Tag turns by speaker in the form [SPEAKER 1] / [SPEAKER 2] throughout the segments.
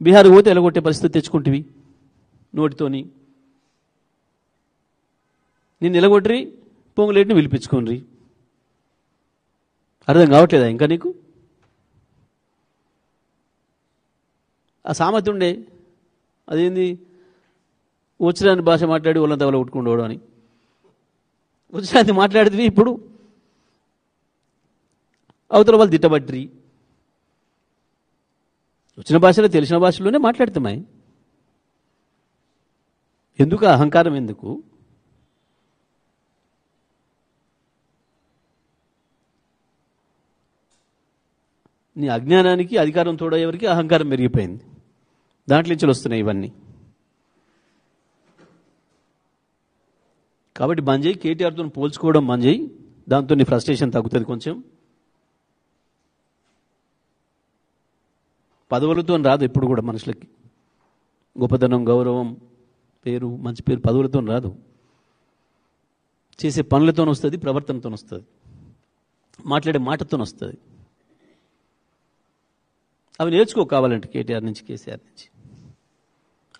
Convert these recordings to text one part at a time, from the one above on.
[SPEAKER 1] బీహార్ పోతే ఎలగొట్టే పరిస్థితి తెచ్చుకుంటువి నోటితోని. నేను ఎలగొట్టి పొంగులేటిని పిలిపించుకోండి. అర్థం కావట్లేదా ఇంకా నీకు? ఆ సామెత ఉండే, అదేంది, వచ్చిరాని భాష మాట్లాడి వాళ్ళంతా వాళ్ళ కొట్టుకుండోడు అని. వచ్చిరాని మాట్లాడితే ఇప్పుడు అవతల వాళ్ళు తిట్టబట్టి వచ్చిన భాషలో తెలిసిన భాషలోనే మాట్లాడుతామాయి. ఎందుకు అహంకారం? ఎందుకు? నీ అజ్ఞానానికి అధికారం తోడయ్యేవరికి అహంకారం పెరిగిపోయింది. దాంట్లో నుంచి వస్తున్నాయి ఇవన్నీ. కాబట్టి బంద్ కేటీఆర్తో పోల్చుకోవడం బంద్ చేయి. దాంతో నీ ఫ్రస్ట్రేషన్ తగ్గుతుంది కొంచెం. పదవులతో రాదు ఎప్పుడు కూడా మనుషులకి. గొప్పతనం, గౌరవం, పేరు, మంచి పేరు పదవులతో రాదు. చేసే పనులతో వస్తుంది, ప్రవర్తనతో వస్తుంది, మాట్లాడే మాటతో వస్తుంది. అవి నేర్చుకో కావాలంటే కేటీఆర్ నుంచి, కేసీఆర్ నుంచి.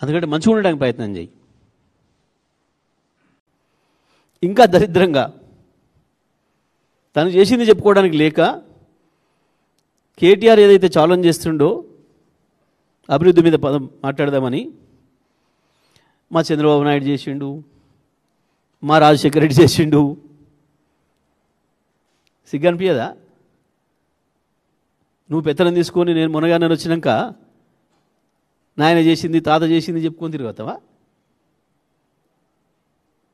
[SPEAKER 1] అందుకంటే మంచిగా ఉండడానికి ప్రయత్నం చేయి. ఇంకా దరిద్రంగా తను చేసింది చెప్పుకోవడానికి లేక కేటీఆర్ ఏదైతే ఛాలెంజ్ చేస్తుండో అభివృద్ధి మీద పదం మాట్లాడదామని, మా చంద్రబాబు నాయుడు చేసిండు, మా రాజశేఖర రెడ్డి చేసిండు, సిగ్గు అనిపించదా? నువ్వు పెత్తనం తీసుకొని నేను మునగానే వచ్చినాక నాయన చేసింది, తాత చేసింది చెప్పుకొని తిరుగుతావా?